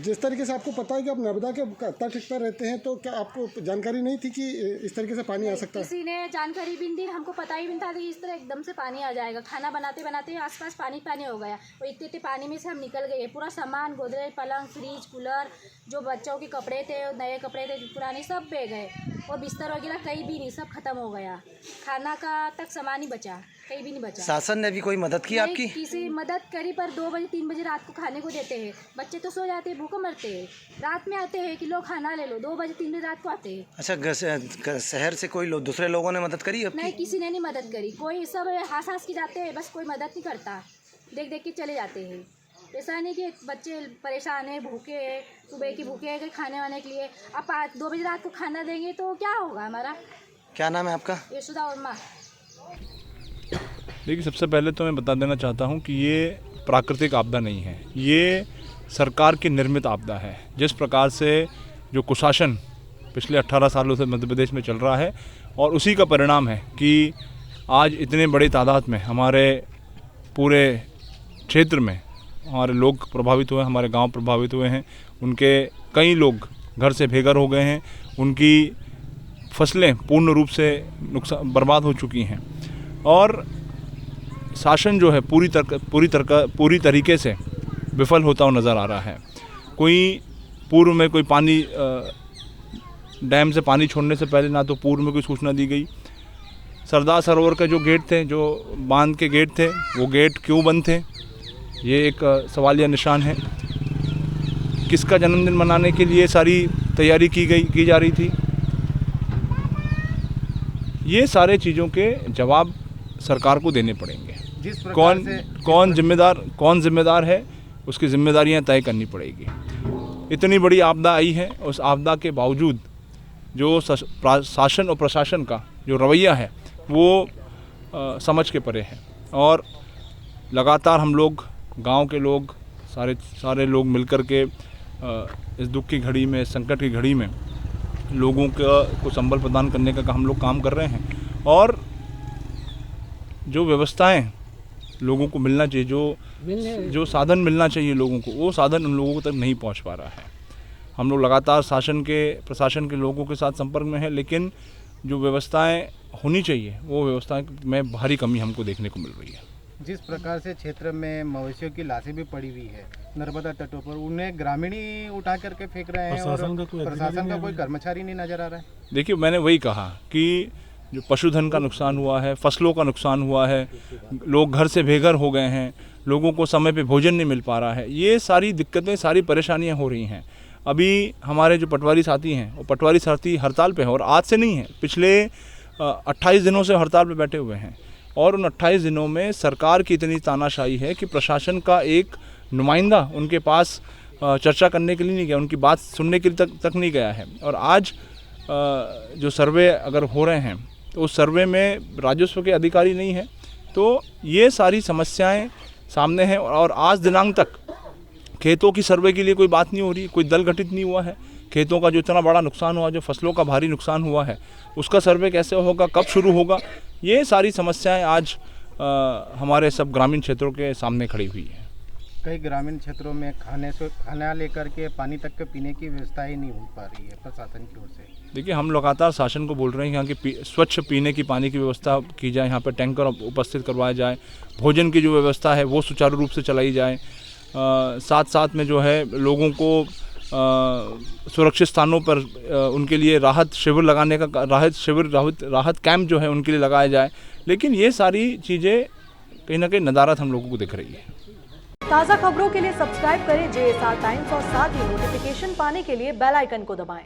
जिस तरीके से आपको पता है कि आप नर्मदा के तट पर रहते हैं, तो क्या आपको जानकारी नहीं थी कि इस तरीके से पानी आ सकता है? किसी ने जानकारी भी नहीं दी, हमको पता ही नहीं था कि इस तरह एकदम से पानी आ जाएगा। खाना बनाते बनाते आसपास पानी पानी हो गया और इतने इतने पानी में से हम निकल गए। पूरा सामान, गोदरेज, पलंग, फ्रिज, कूलर, जो बच्चों के कपड़े थे, नए कपड़े थे, पुराने, सब बह गए और बिस्तर वगैरह कहीं भी नहीं, सब खत्म हो गया। खाना का तक सामान ही बचा, कहीं भी नहीं बचा। शासन ने भी कोई मदद की आपकी? किसी मदद करी, पर 2 बजे 3 बजे रात को खाने को देते हैं। बच्चे तो सो जाते हैं, भूखे मरते हैं। रात में आते हैं कि लो खाना ले लो, 2 बजे 3 बजे रात को आते हैं। अच्छा, शहर से कोई दूसरे लोगों ने मदद करी आपकी? नहीं, किसी ने नहीं मदद करी। कोई सब हास की जाते हैं, बस कोई मदद नहीं करता, देख देख के चले जाते हैं। ऐसा नहीं कि बच्चे परेशान है, भूखे हैं, सुबह की भूखे हैं खाने वाने के लिए। अब 2 बजे रात को खाना देंगे तो क्या होगा हमारा? क्या नाम है आपका? यशोदा वर्मा। देखिए, सबसे पहले तो मैं बता देना चाहता हूं कि ये प्राकृतिक आपदा नहीं है, ये सरकार की निर्मित आपदा है। जिस प्रकार से जो कुशासन पिछले 18 सालों से मध्य प्रदेश में चल रहा है, और उसी का परिणाम है कि आज इतने बड़ी तादाद में हमारे पूरे क्षेत्र में हमारे लोग प्रभावित हुए, हमारे गांव प्रभावित हुए हैं। उनके कई लोग घर से बेघर हो गए हैं, उनकी फसलें पूर्ण रूप से बर्बाद हो चुकी हैं, और शासन जो है पूरी तरीके से विफल होता हुआ नज़र आ रहा है। कोई पूर्व में कोई पानी डैम से पानी छोड़ने से पहले ना तो पूर्व में कोई सूचना दी गई। सरदार सरोवर का जो गेट थे, जो बांध के गेट थे, वो गेट क्यों बंद थे, ये एक सवालिया निशान है। किसका जन्मदिन मनाने के लिए सारी तैयारी की जा रही थी? ये सारे चीज़ों के जवाब सरकार को देने पड़ेंगे। कौन जिम्मेदार है, उसकी जिम्मेदारियां तय करनी पड़ेगी। इतनी बड़ी आपदा आई है, उस आपदा के बावजूद जो शासन और प्रशासन का जो रवैया है वो समझ के परे है, और लगातार हम लोग, गांव के लोग, सारे लोग मिलकर के इस दुख की घड़ी में, संकट की घड़ी में लोगों को संबल प्रदान करने का हम लोग काम कर रहे हैं। और जो व्यवस्थाएं लोगों को मिलना चाहिए, जो साधन मिलना चाहिए लोगों को, वो साधन उन लोगों तक नहीं पहुंच पा रहा है। हम लोग लगातार प्रशासन के लोगों के साथ संपर्क में हैं, लेकिन जो व्यवस्थाएं होनी चाहिए वो व्यवस्थाएं में भारी कमी हमको देखने को मिल रही है। जिस प्रकार से क्षेत्र में मवेशियों की लाशें भी पड़ी हुई है नर्मदा तटों पर, उन्हें ग्रामीण ही उठा करके फेंक रहे हैं और प्रशासन का कोई कर्मचारी नहीं नजर आ रहा है। देखिए, मैंने वही कहा कि जो पशुधन का नुकसान हुआ है, फसलों का नुकसान हुआ है, लोग घर से बेघर हो गए हैं, लोगों को समय पे भोजन नहीं मिल पा रहा है, ये सारी दिक्कतें, सारी परेशानियां हो रही हैं। अभी हमारे जो पटवारी साथी हैं, वो पटवारी साथी हड़ताल पे हैं, और आज से नहीं है, पिछले 28 दिनों से हड़ताल पे बैठे हुए हैं। और उन 28 दिनों में सरकार की इतनी तानाशाही है कि प्रशासन का एक नुमाइंदा उनके पास चर्चा करने के लिए नहीं गया, उनकी बात सुनने के लिए तक नहीं गया है। और आज जो सर्वे अगर हो रहे हैं तो उस सर्वे में राजस्व के अधिकारी नहीं है। तो ये सारी समस्याएं सामने हैं, और आज दिनांक तक खेतों की सर्वे के लिए कोई बात नहीं हो रही, कोई दल गठित नहीं हुआ है। खेतों का जो इतना बड़ा नुकसान हुआ, जो फसलों का भारी नुकसान हुआ है, उसका सर्वे कैसे होगा, कब शुरू होगा, ये सारी समस्याएं आज हमारे सब ग्रामीण क्षेत्रों के सामने खड़ी हुई हैं। कई ग्रामीण क्षेत्रों में खाना लेकर के पानी तक के पीने की व्यवस्था ही नहीं हो पा रही है प्रशासन की ओर से। देखिए, हम लगातार शासन को बोल रहे हैं यहाँ की स्वच्छ पीने की पानी की व्यवस्था की जाए, यहाँ पर टैंकर उपस्थित करवाया जाए, भोजन की जो व्यवस्था है वो सुचारू रूप से चलाई जाए, साथ में जो है लोगों को सुरक्षित स्थानों पर उनके लिए राहत शिविर लगाने का राहत कैंप जो है उनके लिए लगाया जाए। लेकिन ये सारी चीज़ें कहीं ना कहीं नदारत हम लोगों को दिख रही है। ताज़ा खबरों के लिए सब्सक्राइब करें JSR टाइम्स और साथ ही नोटिफिकेशन पाने के लिए बेल आइकन को दबाएं।